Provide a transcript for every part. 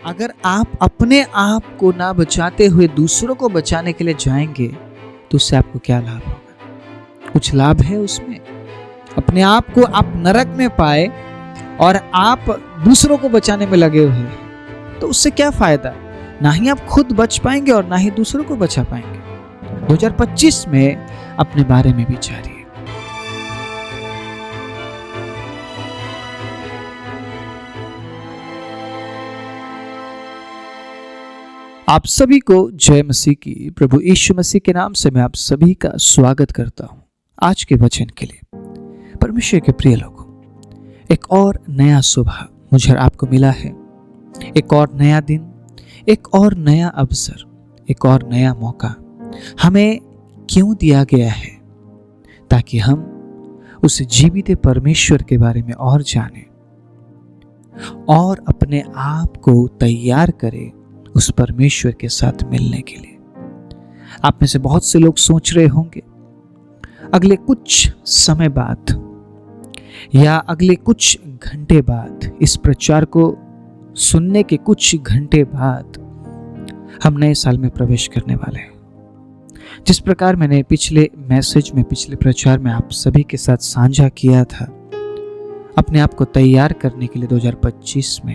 अगर आप अपने आप को ना बचाते हुए दूसरों को बचाने के लिए जाएंगे तो उससे आपको क्या लाभ होगा? कुछ लाभ है उसमें? अपने आप को आप नरक में पाए और आप दूसरों को बचाने में लगे हुए हैं तो उससे क्या फायदा? ना ही आप खुद बच पाएंगे और ना ही दूसरों को बचा पाएंगे। 2025 में अपने बारे में विचारिए। आप सभी को जय मसीह की। प्रभु यीशु मसीह के नाम से मैं आप सभी का स्वागत करता हूं। आज के वचन के लिए परमेश्वर के प्रिय लोगों, एक और नया सुबह मुझे और आपको मिला है। एक और नया दिन, एक और नया अवसर, एक और नया मौका हमें क्यों दिया गया है? ताकि हम उस जीवित परमेश्वर के बारे में और जानें और अपने आप को तैयार करें उस परमेश्वर के साथ मिलने के लिए। आप में से बहुत से लोग सोच रहे होंगे अगले कुछ समय बाद या अगले कुछ घंटे बाद, इस प्रचार को सुनने के कुछ घंटे बाद हम नए साल में प्रवेश करने वाले हैं। जिस प्रकार मैंने पिछले मैसेज में, पिछले प्रचार में आप सभी के साथ साझा किया था, अपने आप को तैयार करने के लिए 2025 में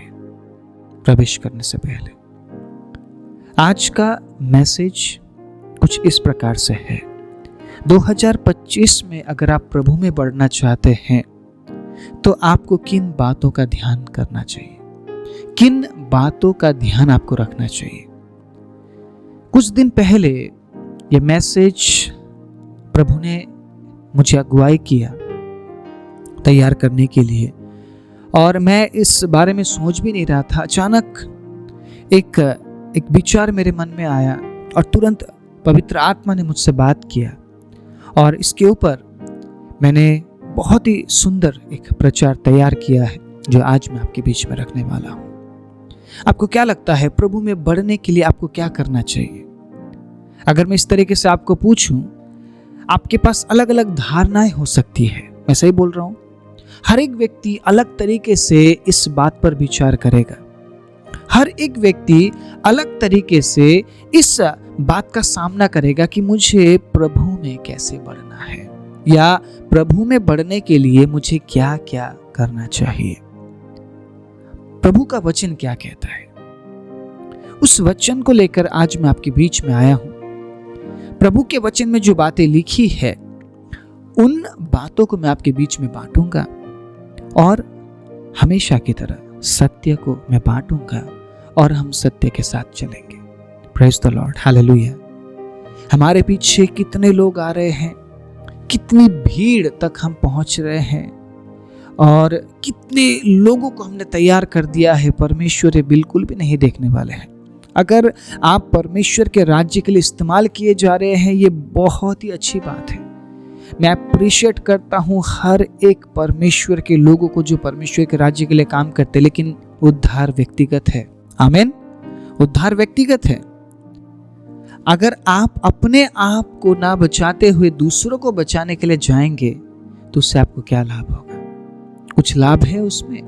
प्रवेश करने से पहले, आज का मैसेज कुछ इस प्रकार से है। 2025 में अगर आप प्रभु में बढ़ना चाहते हैं तो आपको किन बातों का ध्यान करना चाहिए, किन बातों का ध्यान आपको रखना चाहिए। कुछ दिन पहले ये मैसेज प्रभु ने मुझे अगुवाई किया तैयार करने के लिए, और मैं इस बारे में सोच भी नहीं रहा था। अचानक एक विचार मेरे मन में आया और तुरंत पवित्र आत्मा ने मुझसे बात किया और इसके ऊपर मैंने बहुत ही सुंदर एक प्रचार तैयार किया है जो आज मैं आपके बीच में रखने वाला हूं। आपको क्या लगता है प्रभु में बढ़ने के लिए आपको क्या करना चाहिए? अगर मैं इस तरीके से आपको पूछूं, आपके पास अलग अलग धारणाएं हो सकती है। मैं सही बोल रहा हूं? हर एक व्यक्ति अलग तरीके से इस बात पर विचार करेगा। हर एक व्यक्ति अलग तरीके से इस बात का सामना करेगा कि मुझे प्रभु में कैसे बढ़ना है या प्रभु में बढ़ने के लिए मुझे क्या क्या करना चाहिए। प्रभु का वचन क्या कहता है, उस वचन को लेकर आज मैं आपके बीच में आया हूं। प्रभु के वचन में जो बातें लिखी है उन बातों को मैं आपके बीच में बांटूंगा और हमेशा की तरह सत्य को मैं बांटूंगा और हम सत्य के साथ चलेंगे। Praise the Lord, hallelujah. हमारे पीछे कितने लोग आ रहे हैं, कितनी भीड़ तक हम पहुंच रहे हैं और कितने लोगों को हमने तैयार कर दिया है। परमेश्वर ये बिल्कुल भी नहीं देखने वाले हैं। अगर आप परमेश्वर के राज्य के लिए इस्तेमाल किए जा रहे हैं, ये बहुत ही अच्छी बात है। मैं अप्रिशिएट करता हूँ हर एक परमेश्वर के लोगों को जो परमेश्वर के राज्य के लिए काम करते हैं, लेकिन उद्धार व्यक्तिगत है। आमीन। उद्धार व्यक्तिगत है। अगर आप अपने आप को ना बचाते हुए दूसरों को बचाने के लिए जाएंगे तो उससे आपको क्या लाभ होगा? कुछ लाभ है उसमें?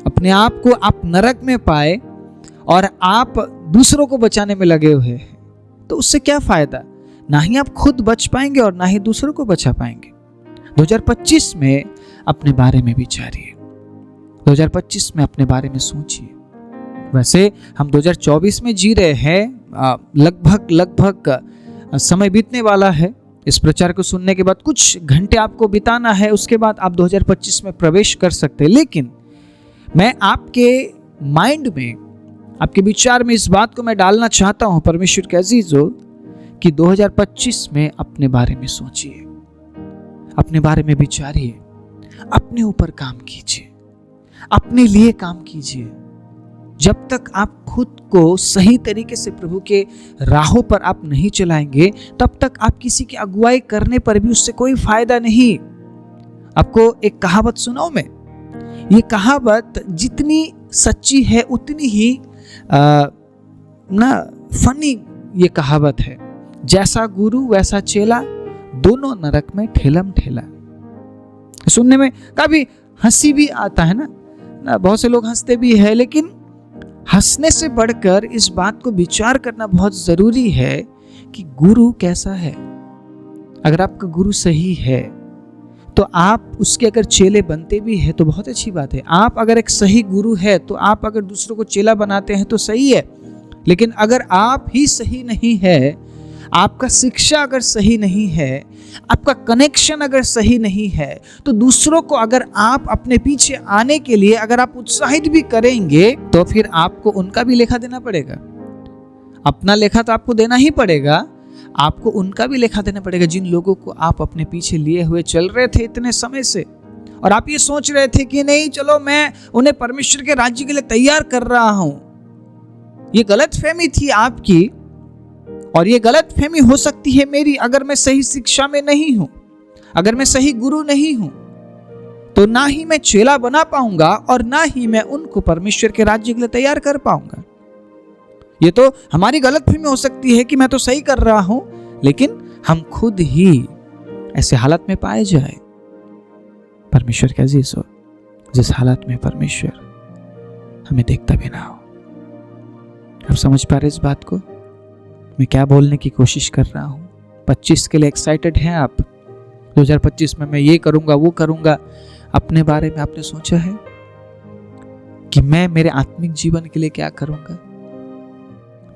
अपने आप को आप नरक में पाए और आप दूसरों को बचाने में लगे हुए हैं तो उससे क्या फायदा? ना ही आप खुद बच पाएंगे और ना ही दूसरों को बचा पाएंगे। 2025 में अपने बारे में विचारिए। 2025 में अपने बारे में सोचिए। वैसे हम 2024 में जी रहे हैं, लगभग समय बीतने वाला है। इस प्रचार को सुनने के बाद कुछ घंटे आपको बिताना है, उसके बाद आप 2025 में प्रवेश कर सकते हैं। लेकिन मैं आपके माइंड में, आपके विचार में इस बात को मैं डालना चाहता हूं, परमेश्वर के अजीजों, कि 2025 में अपने बारे में सोचिए, अपने बारे में विचारिए, अपने ऊपर काम कीजिए, अपने लिए काम कीजिए। जब तक आप खुद को सही तरीके से प्रभु के राहों पर आप नहीं चलाएंगे, तब तक आप किसी की अगुवाई करने पर भी उससे कोई फायदा नहीं। आपको एक कहावत सुनाऊं मैं। ये कहावत जितनी सच्ची है उतनी ही फनी ये कहावत है। जैसा गुरु वैसा चेला, दोनों नरक में ठेलम ठेला। सुनने में काफी हंसी भी आता है ना, बहुत से लोग हंसते भी है, लेकिन हंसने से बढ़कर इस बात को विचार करना बहुत जरूरी है कि गुरु कैसा है। अगर आपका गुरु सही है तो आप उसके अगर चेले बनते भी हैं तो बहुत अच्छी बात है। आप अगर एक सही गुरु है तो आप अगर दूसरों को चेला बनाते हैं तो सही है। लेकिन अगर आप ही सही नहीं है, आपका शिक्षा अगर सही नहीं है, आपका कनेक्शन अगर सही नहीं है, तो दूसरों को अगर आप अपने पीछे आने के लिए अगर आप उत्साहित भी करेंगे तो फिर आपको उनका भी लेखा देना पड़ेगा। अपना लेखा तो आपको देना ही पड़ेगा, आपको उनका भी लेखा देना पड़ेगा। जिन लोगों को आप अपने पीछे लिए हुए चल रहे थे इतने समय से, और आप ये सोच रहे थे कि नहीं चलो मैं उन्हें परमेश्वर के राज्य के लिए तैयार कर रहा हूं, ये गलतफहमी थी आपकी। और ये गलतफहमी हो सकती है मेरी, अगर मैं सही शिक्षा में नहीं हूं, अगर मैं सही गुरु नहीं हूं, तो ना ही मैं चेला बना पाऊंगा और ना ही मैं उनको परमेश्वर के राज्य के लिए तैयार कर पाऊंगा। ये तो हमारी गलतफहमी हो सकती है कि मैं तो सही कर रहा हूं, लेकिन हम खुद ही ऐसे हालत में पाए जाए। परमेश्वर के अजीज हो, जिस हालत में परमेश्वर हमें देखता भी ना हो। आप समझ पा रहे इस बात को? मैं क्या बोलने की कोशिश कर रहा हूं? 25 के लिए एक्साइटेड हैं आप? 2025 में मैं ये करूंगा वो करूंगा। अपने बारे में आपने सोचा है कि मैं मेरे आत्मिक जीवन के लिए क्या करूंगा?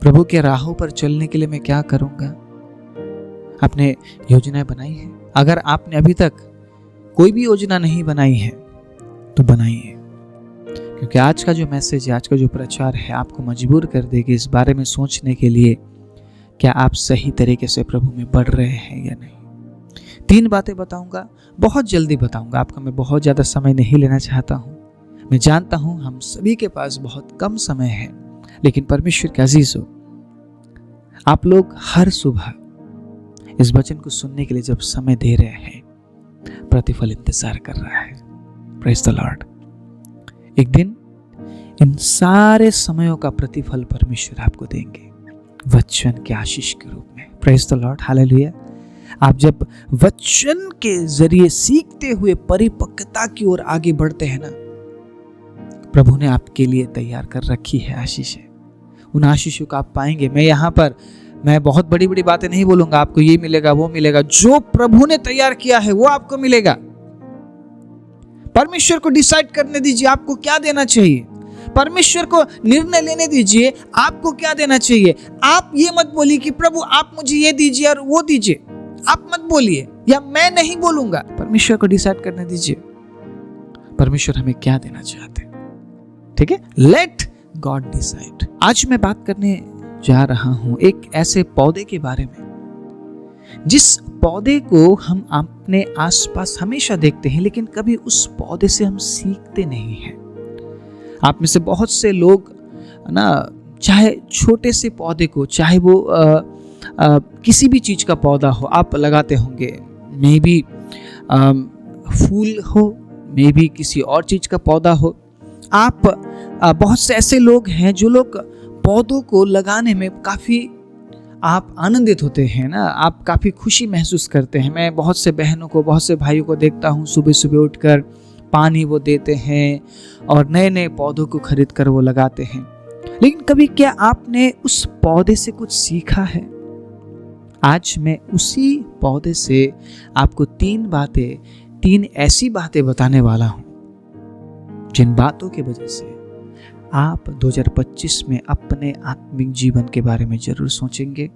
प्रभु के राहों पर चलने के लिए मैं क्या करूंगा? आपने योजनाएं बनाई है? अगर आपने अभी तक कोई भी योजना नहीं बनाई है तो बनाइए, क्योंकि आज का जो मैसेज है, आज का जो प्रचार है, आपको मजबूर कर देगी इस बारे में सोचने के लिए क्या आप सही तरीके से प्रभु में बढ़ रहे हैं या नहीं। 3 बातें बताऊंगा, बहुत जल्दी बताऊंगा, आपका मैं बहुत ज्यादा समय नहीं लेना चाहता हूं। मैं जानता हूं हम सभी के पास बहुत कम समय है, लेकिन परमेश्वर के अजीज हो, आप लोग हर सुबह इस वचन को सुनने के लिए जब समय दे रहे हैं, प्रतिफल इंतजार कर रहा है। Praise the Lord. एक दिन इन सारे समयों का प्रतिफल परमेश्वर आपको देंगे वचन के आशीष के रूप में। Praise the Lord, hallelujah. आप जब वचन के जरिए सीखते हुए परिपक्वता की ओर आगे बढ़ते हैं ना, प्रभु ने आपके लिए तैयार कर रखी है आशीषें। उन आशीषों को आप पाएंगे। मैं बहुत बड़ी बड़ी बातें नहीं बोलूंगा, आपको ये मिलेगा वो मिलेगा। जो प्रभु ने तैयार किया है वो आपको मिलेगा। परमेश्वर को डिसाइड करने दीजिए आपको क्या देना चाहिए। परमेश्वर को निर्णय लेने दीजिए आपको क्या देना चाहिए। आप ये मत बोलिए कि प्रभु आप मुझे ये दीजिए और वो दीजिए, आप मत बोलिए, या मैं नहीं बोलूंगा। परमेश्वर को डिसाइड करने दीजिए परमेश्वर हमें क्या देना चाहते हैं। ठीक है, लेट गॉड डिसाइड। आज मैं बात करने जा रहा हूं एक ऐसे पौधे के बारे में जिस पौधे को हम अपने आसपास हमेशा देखते हैं, लेकिन कभी उस पौधे से हम सीखते नहीं हैं। आप में से बहुत से लोग ना, चाहे छोटे से पौधे को, चाहे वो किसी भी चीज का पौधा हो, आप लगाते होंगे। मे बी फूल हो, मे बी किसी और चीज का पौधा हो। आप बहुत से ऐसे लोग हैं जो लोग पौधों को लगाने में काफी आप आनंदित होते हैं ना, आप काफी खुशी महसूस करते हैं। मैं बहुत से बहनों को, बहुत से भाइयों को देखता हूँ, सुबह सुबह उठकर पानी वो देते हैं और नए नए पौधों को खरीद कर वो लगाते हैं। लेकिन कभी क्या आपने उस पौधे से कुछ सीखा है? आज मैं उसी पौधे से आपको 3 ऐसी बातें बताने वाला हूं जिन बातों की वजह से आप 2025 में अपने आत्मिक जीवन के बारे में जरूर सोचेंगे,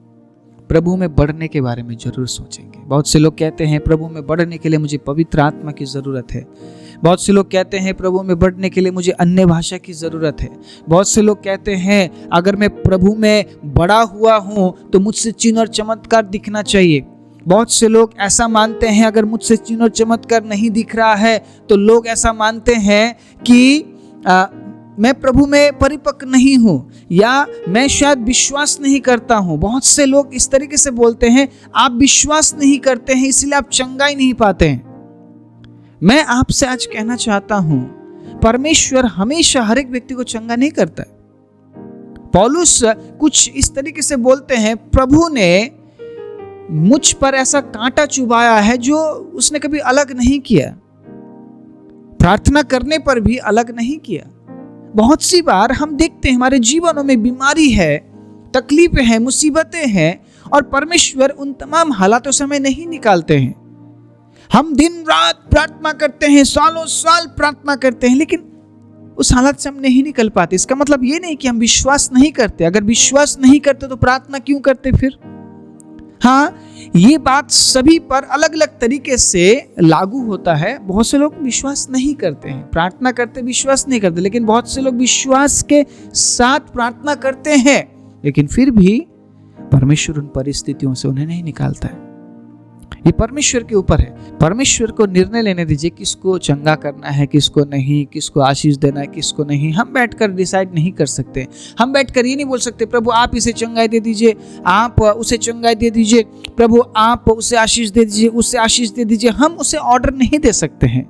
प्रभु में बढ़ने के बारे में जरूर सोचेंगे। बहुत से लोग कहते हैं प्रभु में बढ़ने के लिए मुझे पवित्र आत्मा की जरूरत है। बहुत से लोग कहते हैं प्रभु में बढ़ने के लिए मुझे अन्य भाषा की जरूरत है। बहुत से लोग कहते हैं अगर मैं प्रभु में बड़ा हुआ हूं तो मुझसे चिन्ह और चमत्कार दिखना चाहिए। बहुत से लोग ऐसा मानते हैं अगर मुझसे चिन्ह और चमत्कार नहीं दिख रहा है तो लोग ऐसा मानते हैं कि मैं प्रभु में परिपक्व नहीं हूं, या मैं शायद विश्वास नहीं करता हूं। बहुत से लोग इस तरीके से बोलते हैं, आप विश्वास नहीं करते हैं इसलिए आप चंगाई नहीं पाते हैं। मैं आपसे आज कहना चाहता हूं, परमेश्वर हमेशा हर एक व्यक्ति को चंगा नहीं करता है। पौलुस कुछ इस तरीके से बोलते हैं, प्रभु ने मुझ पर ऐसा कांटा चुभाया है जो उसने कभी अलग नहीं किया, प्रार्थना करने पर भी अलग नहीं किया, बहुत सी बार हम देखते हैं हमारे जीवनों में बीमारी है, तकलीफें हैं, मुसीबतें हैं, और परमेश्वर उन तमाम हालातों से हमें नहीं निकालते हैं। हम दिन रात प्रार्थना करते हैं, सालों साल प्रार्थना करते हैं, लेकिन उस हालत से हम नहीं निकल पाते। इसका मतलब ये नहीं कि हम विश्वास नहीं करते। अगर विश्वास नहीं करते तो प्रार्थना क्यों करते फिर? हाँ, ये बात सभी पर अलग अलग तरीके से लागू होता है। बहुत से लोग विश्वास नहीं करते हैं, प्रार्थना करते विश्वास नहीं करते, लेकिन बहुत से लोग विश्वास के साथ प्रार्थना करते हैं, लेकिन फिर भी परमेश्वर उन परिस्थितियों से उन्हें नहीं निकालता है। ये परमेश्वर के ऊपर है। परमेश्वर को निर्णय लेने दीजिए किसको चंगा करना है, किसको नहीं, किसको आशीष देना है, किसको नहीं। हम बैठकर डिसाइड नहीं कर सकते। हम बैठकर ये नहीं बोल सकते प्रभु आप इसे चंगाई दे दीजिए, आप उसे चंगाई दे दीजिए, प्रभु आप उसे आशीष दे दीजिए, उससे आशीष दे दीजिए। हम उसे ऑर्डर नहीं दे सकते हैं।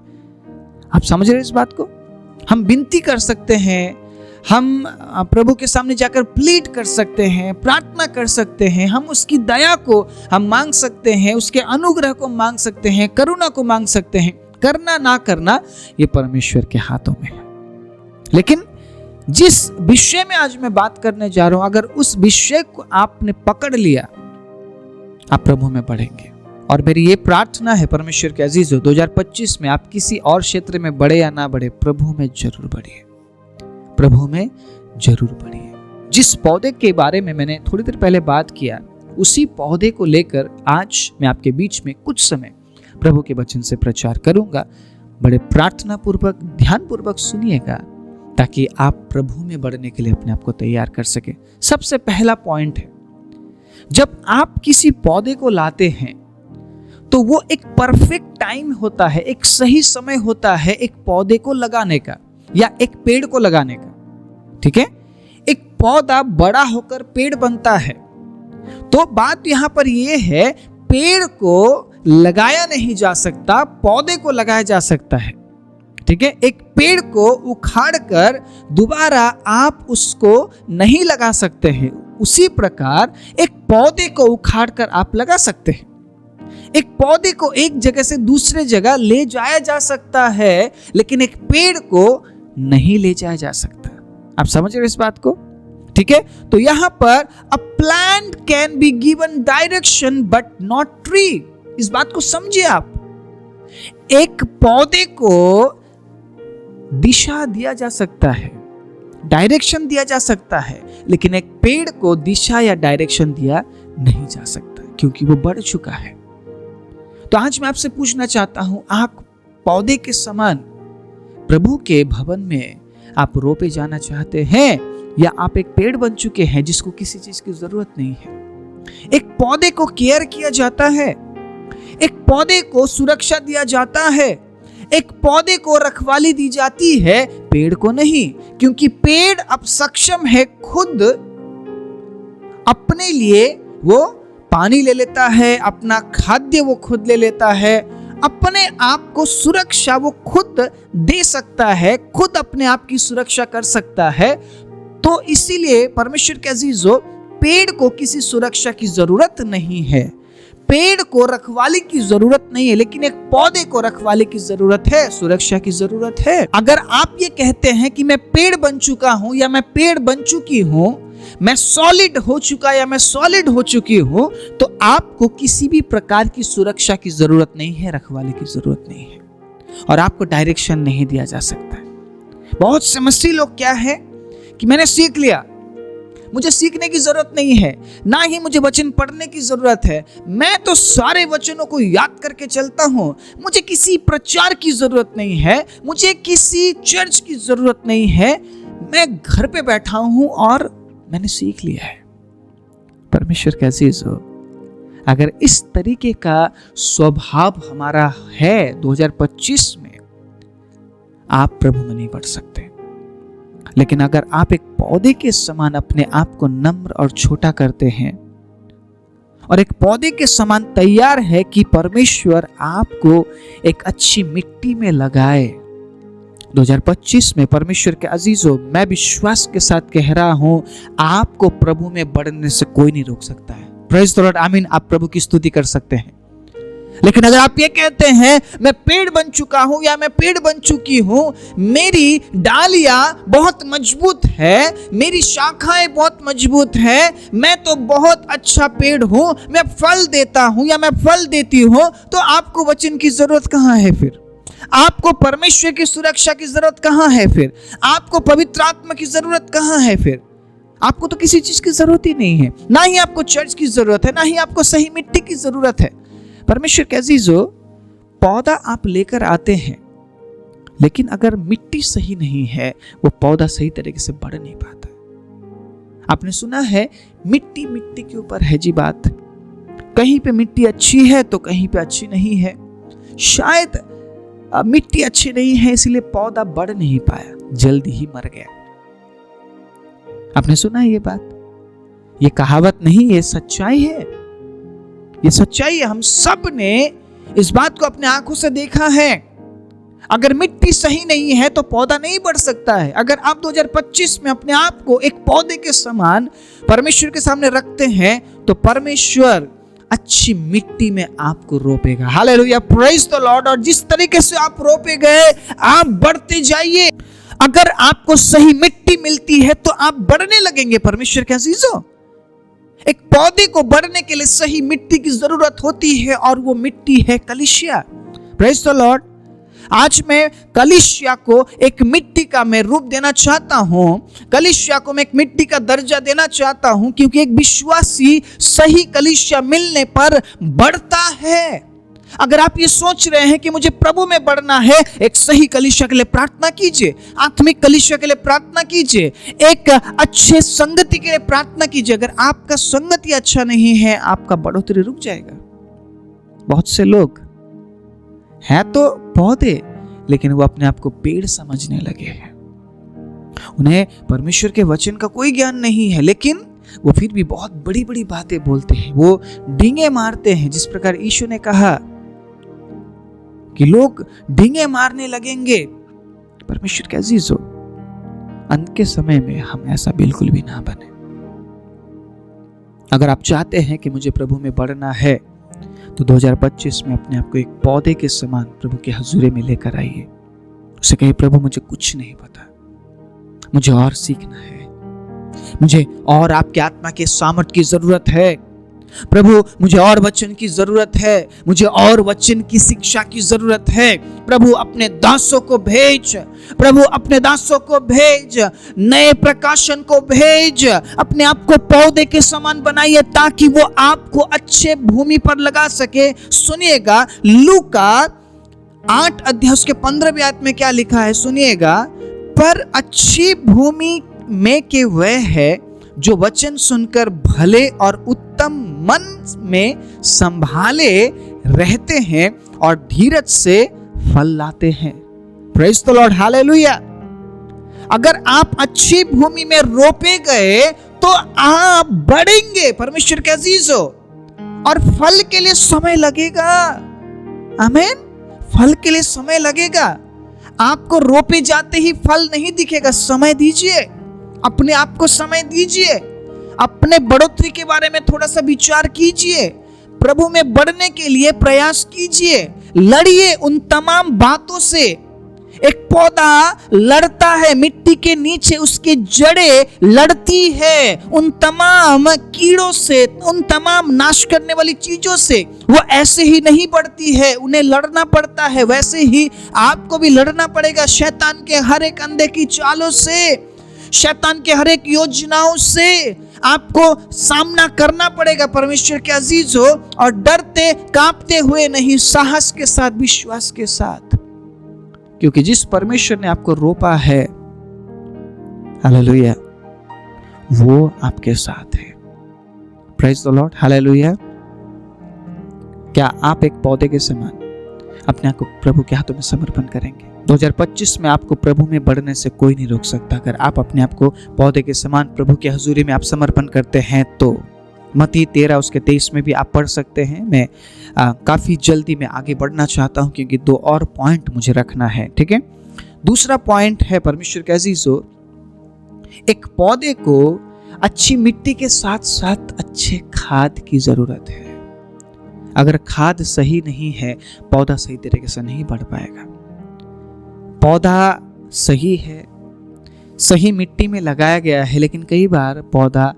आप समझ रहे हैं इस बात को? हम विनती कर सकते हैं, हम प्रभु के सामने जाकर प्लीड कर सकते हैं, प्रार्थना कर सकते हैं, हम उसकी दया को हम मांग सकते हैं, उसके अनुग्रह को मांग सकते हैं, करुणा को मांग सकते हैं। करना ना करना ये परमेश्वर के हाथों में है। लेकिन जिस विषय में आज मैं बात करने जा रहा हूं, अगर उस विषय को आपने पकड़ लिया, आप प्रभु में बढ़ेंगे। और मेरी ये प्रार्थना है परमेश्वर के अजीजों, 2025 में आप किसी और क्षेत्र में बढ़े या ना बढ़े, प्रभु में जरूर बढ़िए, प्रभु में जरूर बढ़िए। जिस पौधे के बारे में मैंने थोड़ी देर पहले बात किया, उसी पौधे को लेकर आज मैं आपके बीच में कुछ समय प्रभु के वचन से प्रचार करूंगा। बड़े प्रार्थना पूर्वक, ध्यान पूर्वक सुनिएगा, ताकि आप प्रभु में बढ़ने के लिए अपने आप को तैयार कर सके। सबसे पहला पॉइंट है, जब आप किसी पौधे को लाते हैं तो वो एक परफेक्ट टाइम होता है, एक सही समय होता है एक पौधे को लगाने का या एक पेड़ को लगाने का। ठीक है, एक पौधा बड़ा होकर पेड़ बनता है, तो बात यहां पर यह है, पेड़ को लगाया नहीं जा सकता, पौधे को लगाया जा सकता है। ठीक है, एक पेड़ को उखाड़कर दोबारा आप उसको नहीं लगा सकते हैं। उसी प्रकार एक पौधे को उखाड़कर आप लगा सकते हैं। एक पौधे को एक जगह से दूसरे जगह ले जाया जा सकता है, लेकिन एक पेड़ को नहीं ले जाया जा सकता। आप समझ रहे इस बात को? ठीक है, तो यहां पर a plant can be given direction but not tree. इस बात को समझिए आप। एक पौधे को दिशा दिया जा सकता है, डायरेक्शन दिया जा सकता है, लेकिन एक पेड़ को दिशा या डायरेक्शन दिया नहीं जा सकता, क्योंकि वो बढ़ चुका है। तो आज मैं आपसे पूछना चाहता हूं, आप पौधे के समान प्रभु के भवन में आप रोपे जाना चाहते हैं, या आप एक पेड़ बन चुके हैं जिसको किसी चीज की जरूरत नहीं है? एक पौधे को केयर किया जाता है, एक पौधे को सुरक्षा दिया जाता है, एक पौधे को रखवाली दी जाती है, पेड़ को नहीं। क्योंकि पेड़ अब सक्षम है खुद अपने लिए, वो पानी ले लेता है, अपना खाद्य वो खुद ले लेता है, अपने आप को सुरक्षा वो खुद दे सकता है, खुद अपने आप की सुरक्षा कर सकता है। तो इसीलिए परमेश्वर के अजीजों, पेड़ को किसी सुरक्षा की जरूरत नहीं है, पेड़ को रखवाली की जरूरत नहीं है, लेकिन एक पौधे को रखवाली की जरूरत है, सुरक्षा की जरूरत है। अगर आप ये कहते हैं कि मैं पेड़ बन चुका हूं या मैं पेड़ बन चुकी हूं, मैं सॉलिड हो चुका या मैं सॉलिड हो चुकी हूं, तो आपको किसी भी प्रकार की सुरक्षा की जरूरत नहीं है, रखवाली की जरूरत नहीं है, और आपको डायरेक्शन नहीं दिया जा सकता है। बहुत से मसीही लोग क्या है कि मैंने सीख लिया, मुझे सीखने की जरूरत नहीं है, ना ही मुझे वचन पढ़ने की जरूरत है, मैं तो सारे वचनों को याद करके चलता हूं, मुझे किसी प्रचार की जरूरत नहीं है, मुझे किसी चर्च की जरूरत नहीं है, मैं घर पे बैठा हूं और मैंने सीख लिया है। परमेश्वर के अजीजों, अगर इस तरीके का स्वभाव हमारा है 2025 में, आप प्रभु में नहीं बढ़ सकते। लेकिन अगर आप एक पौधे के समान अपने आप को नम्र और छोटा करते हैं, और एक पौधे के समान तैयार है कि परमेश्वर आपको एक अच्छी मिट्टी में लगाए, 2025 में परमेश्वर के अजीजों, मैं विश्वास के साथ कह रहा हूं, आपको प्रभु में बढ़ने से कोई नहीं रोक सकता है। प्रेज़ द लॉर्ड, आमीन। आप प्रभु की स्तुति कर सकते हैं। लेकिन अगर आप ये कहते हैं मैं पेड़ बन चुका हूं या मैं पेड़ बन चुकी हूं, मेरी डालियां बहुत मजबूत है, मेरी शाखाएं बहुत मजबूत है, मैं तो बहुत अच्छा पेड़ हूं, मैं फल देता हूं या मैं फल देती हूं, तो आपको वचन की जरूरत कहां है? फिर आपको परमेश्वर की सुरक्षा की जरूरत कहां है? फिर आपको पवित्र आत्मा की जरूरत कहां है? फिर आपको तो किसी चीज की जरूरत ही नहीं है, ना ही आपको चर्च की जरूरत है, ना ही आपको सही मिट्टी की जरूरत है। परमेश्वर के अजीजों, पौधा आप लेकर आते हैं, लेकिन अगर मिट्टी सही नहीं है, वो पौधा सही तरीके से बढ़ नहीं पाता। आपने सुना है मिट्टी मिट्टी के ऊपर है जी बात। कहीं पे मिट्टी अच्छी है तो कहीं पे अच्छी नहीं है। शायद मिट्टी अच्छी नहीं है इसलिए पौधा बढ़ नहीं पाया, जल्दी ही मर गया। आपने सुना है ये बात? ये कहावत नहीं, ये सच्चाई है। ये सच्चाई है। हम सब ने इस बात को अपने आंखों से देखा है। अगर मिट्टी सही नहीं है तो पौधा नहीं बढ़ सकता है। अगर आप 2025 में अपने आप को एक पौधे के समान परमेश्वर के सामने रखते हैं तो परमेश्वर अच्छी मिट्टी में आपको रोपेगा। Hallelujah, praise the Lord. और जिस तरीके से आप रोपे गए, आप बढ़ते जाइए। अगर आपको सही मिट्टी मिलती है तो आप बढ़ने लगेंगे। परमेश्वर के अजीजों, एक पौधे को बढ़ने के लिए सही मिट्टी की जरूरत होती है और वो मिट्टी है कलीसिया। Praise the Lord. आज मैं कलीसिया को एक मिट्टी का मैं रूप देना चाहता हूं। कलीसिया को मैं एक मिट्टी का दर्जा देना चाहता हूं, क्योंकि एक विश्वासी सही कलीसिया मिलने पर बढ़ता है। अगर आप ये सोच रहे हैं कि मुझे प्रभु में बढ़ना है, एक सही कलीसिया के लिए प्रार्थना कीजिए, आत्मिक कलीसिया के लिए प्रार्थना कीजिए, एक अच्छे संगति के लिए प्रार्थना कीजिए। अगर आपका संगति अच्छा नहीं है, आपका बढ़ोतरी रुक जाएगा। बहुत से लोग हैं तो पौधे, लेकिन वो अपने आप को पेड़ समझने लगे हैं। उन्हें परमेश्वर के वचन का कोई ज्ञान नहीं है, लेकिन वो फिर भी बहुत बड़ी बड़ी बातें बोलते हैं, वो डींगे मारते हैं। जिस प्रकार यीशु ने कहा कि लोग डींगे मारने लगेंगे। परमेश्वर के अजीजों, अंत के समय में हम ऐसा बिल्कुल भी ना बने। अगर आप चाहते हैं कि मुझे प्रभु में बढ़ना है तो 2025 में अपने आप को एक पौधे के समान प्रभु के हजूरे में लेकर आइए। उसे कहिए, प्रभु मुझे कुछ नहीं पता, मुझे और सीखना है, मुझे और आपके आत्मा के सामर्थ की जरूरत है। प्रभु मुझे और वचन की जरूरत है, मुझे और वचन की शिक्षा की जरूरत है। प्रभु अपने दासों को भेज, प्रभु अपने दासों को भेज, नए प्रकाशन को भेज। अपने आप को पौधे के समान बनाइए ताकि वो आपको अच्छे भूमि पर लगा सके। सुनिएगा, लूका 8 अध्याय उसके 15वें आयत में क्या लिखा है, सुनिएगा। पर अच्छी भूमि में के वह है जो वचन सुनकर भले और उत्तम मन में संभाले रहते हैं और धीरज से फल लाते हैं। Praise the Lord, hallelujah. अगर आप अच्छी भूमि में रोपे गए तो आप बढ़ेंगे परमेश्वर के अजीजों, और फल के लिए समय लगेगा। आमीन। फल के लिए समय लगेगा। आपको रोपे जाते ही फल नहीं दिखेगा। समय दीजिए, अपने आप को समय दीजिए, अपने बढ़ोतरी के बारे में थोड़ा सा विचार कीजिए, प्रभु में बढ़ने के लिए प्रयास कीजिए, लड़िए उन तमाम बातों से। एक पौधा लड़ता है, मिट्टी के नीचे उसकी जड़ें लड़ती है उन तमाम कीड़ों से, उन तमाम नाश करने वाली चीजों से। वो ऐसे ही नहीं बढ़ती है, उन्हें लड़ना पड़ता है। वैसे ही आपको भी लड़ना पड़ेगा शैतान के हर एक अंधे की चालों से, शैतान के हर एक योजनाओं से आपको सामना करना पड़ेगा परमेश्वर के अजीजों। और डरते कांपते हुए नहीं, साहस के साथ, विश्वास के साथ, क्योंकि जिस परमेश्वर ने आपको रोपा है, हालेलुया, वो आपके साथ है। Praise the Lord, hallelujah. क्या आप एक पौधे के समान अपने आप को प्रभु के हाथों में समर्पण करेंगे? 2025 में आपको प्रभु में बढ़ने से कोई नहीं रोक सकता। अगर आप अपने आप को पौधे के समान प्रभु की हजूरी में आप समर्पण करते हैं तो मत्ती 13 उसके 23 में भी आप पढ़ सकते हैं। मैं काफ़ी जल्दी में आगे बढ़ना चाहता हूं क्योंकि 2 और पॉइंट मुझे रखना है, ठीक है। दूसरा पॉइंट है परमेश्वर के अजीजों, एक पौधे को अच्छी मिट्टी के साथ साथ अच्छे खाद की जरूरत है। अगर खाद सही नहीं है, पौधा सही तरीके से नहीं बढ़ पाएगा। पौधा सही है, सही मिट्टी में लगाया गया है, लेकिन कई बार पौधा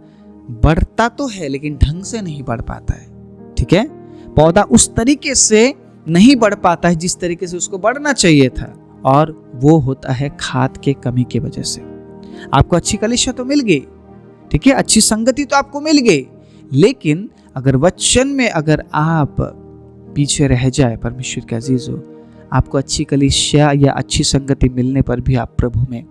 बढ़ता तो है लेकिन ढंग से नहीं बढ़ पाता है। ठीक है, पौधा उस तरीके से नहीं बढ़ पाता है जिस तरीके से उसको बढ़ना चाहिए था, और वो होता है खाद के कमी की वजह से। आपको अच्छी कलीसिया तो मिल गई, ठीक है, अच्छी संगति तो आपको मिल गई, लेकिन अगर वचन में अगर आप पीछे रह जाए, परमेश्वर के अजीजों, आपको अच्छी कलीसिया या अच्छी संगति मिलने पर भी आप प्रभु में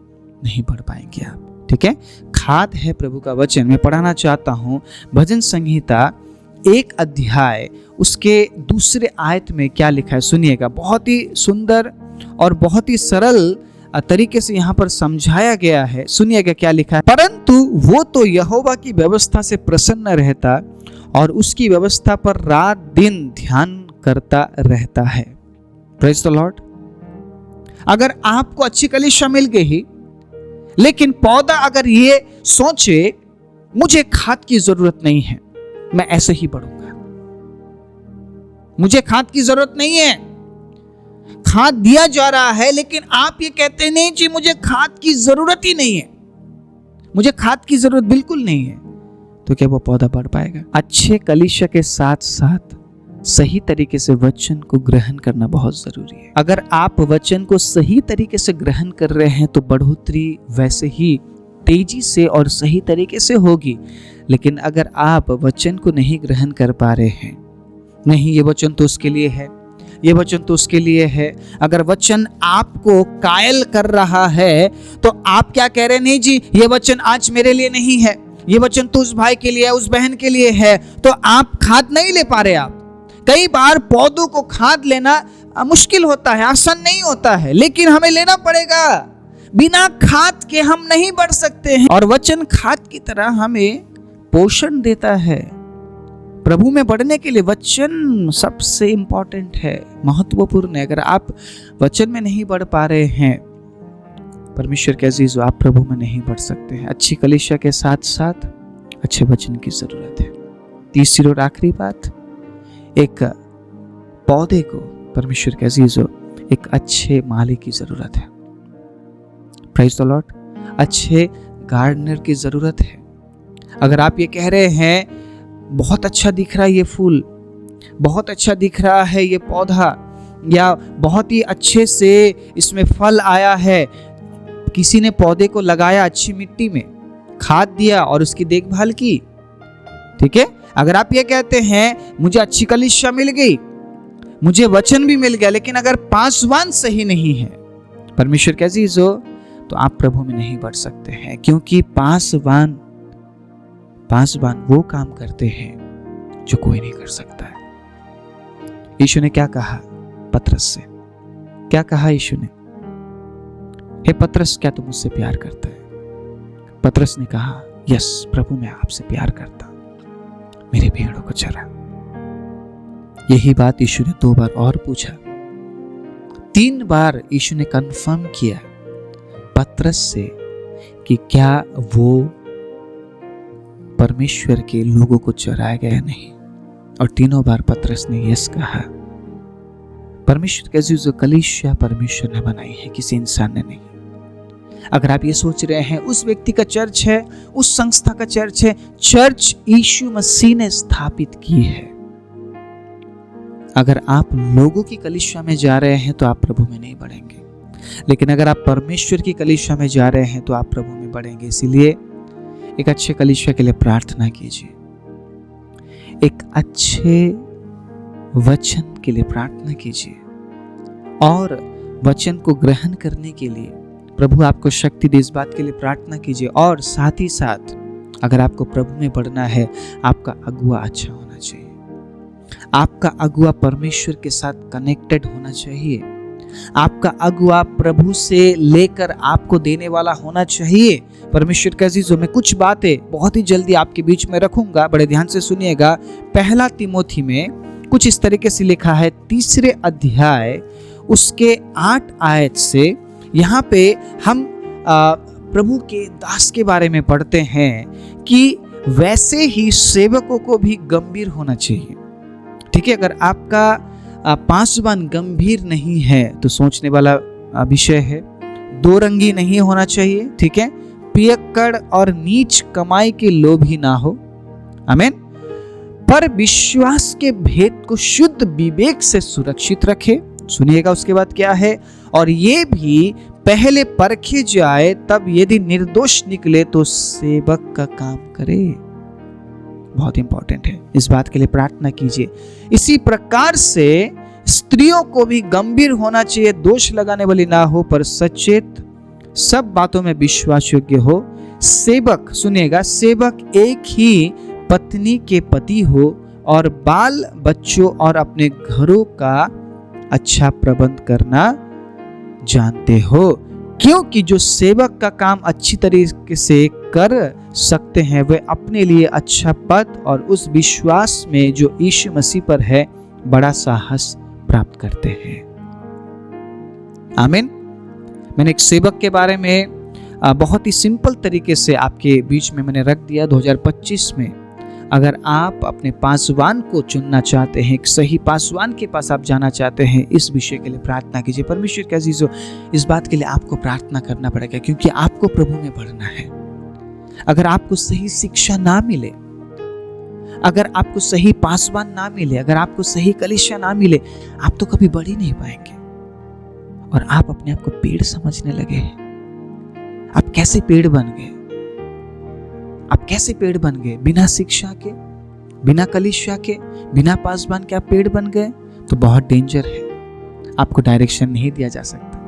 नहीं बढ़ पाएंगे आप। ठीक है, खाद है प्रभु का वचन। मैं पढ़ाना चाहता हूं भजन संहिता 1 अध्याय उसके 2 आयत में क्या लिखा है, सुनिएगा। बहुत ही सुंदर और बहुत ही सरल तरीके से यहाँ पर समझाया गया है। सुनिएगा क्या लिखा है। परंतु वो तो यहोवा की व्यवस्था से प्रसन्न रहता और उसकी व्यवस्था पर रात दिन ध्यान करता रहता है। Praise the Lord. अगर आपको अच्छी कलीसिया मिल गई, लेकिन पौधा अगर ये सोचे मुझे खाद की जरूरत नहीं है, मैं ऐसे ही बढ़ूंगा, मुझे खाद की जरूरत नहीं है, खाद दिया जा रहा है लेकिन आप ये कहते हैं नहीं जी मुझे खाद की जरूरत ही नहीं है, मुझे खाद की जरूरत बिल्कुल नहीं है, तो क्या वो पौधा बढ़ पाएगा? अच्छे कलीसिया के साथ साथ सही तरीके से वचन को ग्रहण करना बहुत जरूरी है। अगर आप वचन को सही तरीके से ग्रहण कर रहे हैं तो बढ़ोतरी वैसे ही तेजी से और सही तरीके से होगी। लेकिन अगर आप वचन को नहीं ग्रहण कर पा रहे हैं, नहीं ये वचन तो उसके लिए है, ये वचन तो उसके लिए है, अगर वचन आपको कायल कर रहा है तो आप क्या कह रहे हैं, नहीं जी ये वचन आज मेरे लिए नहीं है, ये वचन तो उस भाई के लिए है, उस बहन के लिए है, तो आप खाद नहीं ले पा रहे। आप कई बार पौधों को खाद लेना मुश्किल होता है, आसान नहीं होता है, लेकिन हमें लेना पड़ेगा। बिना खाद के हम नहीं बढ़ सकते हैं, और वचन खाद की तरह हमें पोषण देता है। प्रभु में बढ़ने के लिए वचन सबसे इंपॉर्टेंट है, महत्वपूर्ण है। अगर आप वचन में नहीं बढ़ पा रहे हैं, परमेश्वर के अजीजों, आप प्रभु में नहीं बढ़ सकते हैं। अच्छी कलीसिया के साथ साथ अच्छे वचन की जरूरत है। तीसरी और आखिरी बात, एक पौधे को, परमेश्वर के अजीजों, एक अच्छे माली की जरूरत है। Praise the Lord. अच्छे गार्डनर की जरूरत है। अगर आप ये कह रहे हैं बहुत अच्छा दिख रहा है ये फूल, बहुत अच्छा दिख रहा है ये पौधा, या बहुत ही अच्छे से इसमें फल आया है, किसी ने पौधे को लगाया अच्छी मिट्टी में, खाद दिया और उसकी देखभाल की, ठीक है, अगर आप ये कहते हैं मुझे अच्छी कलीसिया मिल गई, मुझे वचन भी मिल गया, लेकिन अगर पासवान सही नहीं है, परमेश्वर के अजीजों, तो आप प्रभु में नहीं बढ़ सकते हैं। क्योंकि पासवान वो काम करते हैं जो कोई नहीं कर सकता है। यीशु ने क्या कहा पतरस से? क्या कहा यीशु ने? हे पतरस, क्या तू मुझसे प्यार करता है? पतरस ने कहा, यस प्रभु, मैं आपसे प्यार करता, मेरे भेड़ों को चरा। यही बात यीशु ने 2 बार और पूछा। 3 बार यीशु ने कंफर्म किया पतरस से कि क्या वो परमेश्वर के लोगों को चराया गया नहीं, और तीनों बार पतरस ने यस कहा। परमेश्वर के अजीजों, कलीसिया परमेश्वर ने बनाई है, किसी इंसान ने नहीं। अगर आप ये सोच रहे हैं उस व्यक्ति का चर्च है, उस संस्था का चर्च है, चर्च यीशु मसीह ने स्थापित की है। अगर आप लोगों की कलीसिया में जा रहे हैं तो आप प्रभु में नहीं बढ़ेंगे, लेकिन अगर आप परमेश्वर की कलीसिया में जा रहे हैं तो आप प्रभु में बढ़ेंगे। इसीलिए एक अच्छे कलीसिया के लिए प्रार्थना कीजिए, एक अच्छे वचन के लिए प्रार्थना कीजिए, और वचन को ग्रहण करने के लिए प्रभु आपको शक्ति दे, इस बात के लिए प्रार्थना कीजिए। और साथ ही साथ अगर आपको प्रभु में बढ़ना है, आपका अगुआ अच्छा होना चाहिए, आपका अगुआ परमेश्वर के साथ कनेक्टेड होना चाहिए, आपका अगुआ प्रभु से लेकर आपको देने वाला होना चाहिए। परमेश्वर के अजीजों, मैं कुछ बातें बहुत ही जल्दी आपके बीच में रखूंगा, बड़े ध्यान से सुनिएगा। 1 तिमोथी में कुछ इस तरीके से लिखा है, 3 अध्याय उसके 8 आयत से, यहाँ पे हम प्रभु के दास के बारे में पढ़ते हैं कि वैसे ही सेवकों को भी गंभीर होना चाहिए। ठीक है, अगर आपका पासवान गंभीर नहीं है तो सोचने वाला विषय है। दो रंगी नहीं होना चाहिए, ठीक है, पियक्कड़ और नीच कमाई के लोभी ना हो, आमीन, पर विश्वास के भेद को शुद्ध विवेक से सुरक्षित रखे। सुनिएगा उसके बाद क्या है, और ये भी पहले परखे जाए, तब यदि निर्दोष निकले तो सेवक का काम करे। बहुत इंपॉर्टेंट है, इस बात के लिए प्रार्थना कीजिए। इसी प्रकार से स्त्रियों को भी गंभीर होना चाहिए, दोष लगाने वाली ना हो, पर सचेत, सब बातों में विश्वास योग्य हो। सेवक, सुनिएगा, सेवक एक ही पत्नी के पति हो और बाल बच्चों और अपने घरों का अच्छा प्रबंध करना जानते हो, क्योंकि जो सेवक का काम अच्छी तरीके से कर सकते हैं वे अपने लिए अच्छा पद और उस विश्वास में जो यीशु मसीह पर है बड़ा साहस प्राप्त करते हैं। आमीन। मैंने एक सेवक के बारे में बहुत ही सिंपल तरीके से आपके बीच में मैंने रख दिया। 2025 में अगर आप अपने पासवान को चुनना चाहते हैं, एक सही पासवान के पास आप जाना चाहते हैं, इस विषय के लिए प्रार्थना कीजिए। परमेश्वर के अजीजों, इस बात के लिए आपको प्रार्थना करना पड़ेगा, क्योंकि आपको प्रभु में बढ़ना है। अगर आपको सही शिक्षा ना मिले, अगर आपको सही पासवान ना मिले, अगर आपको सही कलीसिया ना मिले, आप तो कभी बढ़ ही नहीं पाएंगे और आप अपने आप को पेड़ समझने लगे हैं। आप कैसे पेड़ बन गए? आप कैसे पेड़ बन गए? बिना शिक्षा के, बिना कलीसिया के, बिना पासवान के आप पेड़ बन गए तो बहुत डेंजर है। आपको डायरेक्शन नहीं दिया जा सकता,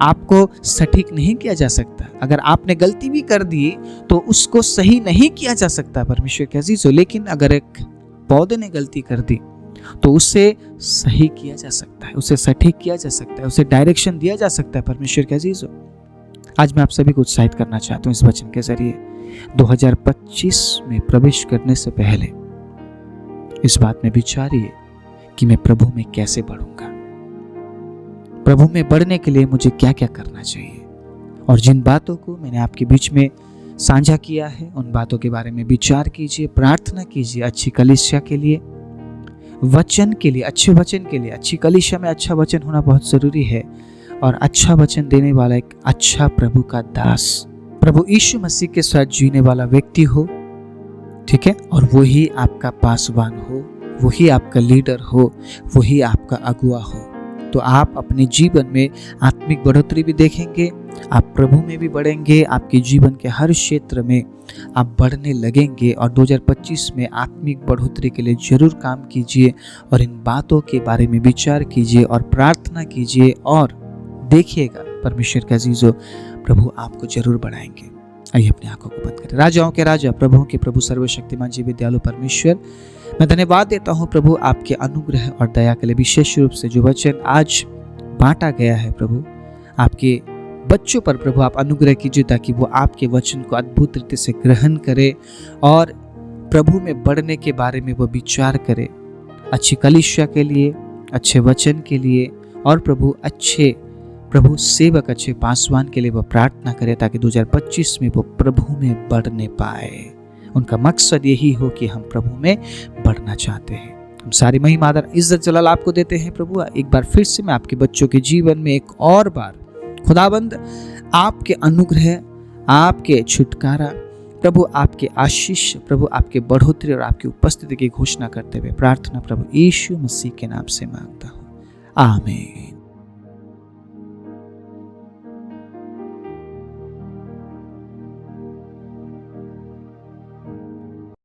आपको सटीक नहीं किया जा सकता। अगर आपने गलती भी कर दी तो उसको सही नहीं किया जा सकता परमेश्वर के अजीजों। लेकिन अगर एक पौधे ने गलती कर दी तो उसे सही किया जा सकता है, उसे सटीक किया जा सकता है, उसे डायरेक्शन दिया जा सकता है परमेश्वर के अजीजों। आज मैं आप सभी को उत्साहित करना चाहता हूँ इस वचन के जरिए। 2025 में प्रवेश करने से पहले इस बात में विचारिए कि मैं प्रभु में कैसे बढ़ूंगा, प्रभु में बढ़ने के लिए मुझे क्या क्या करना चाहिए। और जिन बातों को मैंने आपके बीच में साझा किया है उन बातों के बारे में विचार कीजिए, प्रार्थना कीजिए अच्छी कलीसिया के लिए, वचन के लिए, अच्छे वचन के लिए। अच्छी कलीसिया में अच्छा वचन होना बहुत जरूरी है और अच्छा वचन देने वाला एक अच्छा प्रभु का दास, प्रभु यीशु मसीह के साथ जीने वाला व्यक्ति हो, ठीक है, और वही आपका पासवान हो, वही आपका लीडर हो, वही आपका अगुआ हो। तो आप अपने जीवन में आत्मिक बढ़ोतरी भी देखेंगे, आप प्रभु में भी बढ़ेंगे, आपके जीवन के हर क्षेत्र में आप बढ़ने लगेंगे। और 2025 में आत्मिक बढ़ोतरी के लिए जरूर काम कीजिए और इन बातों के बारे में विचार कीजिए और प्रार्थना कीजिए और देखिएगा परमेश्वर के अजीजों, प्रभु आपको जरूर बढ़ाएंगे। आइए अपनी आंखों को बंद करें। राजाओं के राजा, प्रभुओं के प्रभु, सर्वशक्तिमान जीवित दयालु परमेश्वर, मैं धन्यवाद देता हूँ प्रभु आपके अनुग्रह और दया के लिए। विशेष रूप से जो वचन आज बांटा गया है प्रभु, आपके बच्चों पर प्रभु आप अनुग्रह कीजिए ताकि वो आपके वचन को अद्भुत रीति से ग्रहण करे और प्रभु में बढ़ने के बारे में वो विचार करे। अच्छी कलीसिया के लिए, अच्छे वचन के लिए और प्रभु अच्छे प्रभु सेवक, अच्छे पासवान के लिए वो प्रार्थना करे ताकि 2025 में वो प्रभु में बढ़ने पाए। उनका मकसद यही हो कि हम प्रभु में बढ़ना चाहते हैं। हम सारी महिमा, आदर, इज्जत, जलाल आपको देते हैं प्रभु। एक बार फिर से मैं आपके बच्चों के जीवन में एक और बार खुदाबंद आपके अनुग्रह, आपके छुटकारा प्रभु, आपके आशीष प्रभु, आपके बढ़ोतरी और आपकी उपस्थिति की घोषणा करते हुए प्रार्थना प्रभु यीशु मसीह के नाम से मांगता हूँ, आमीन।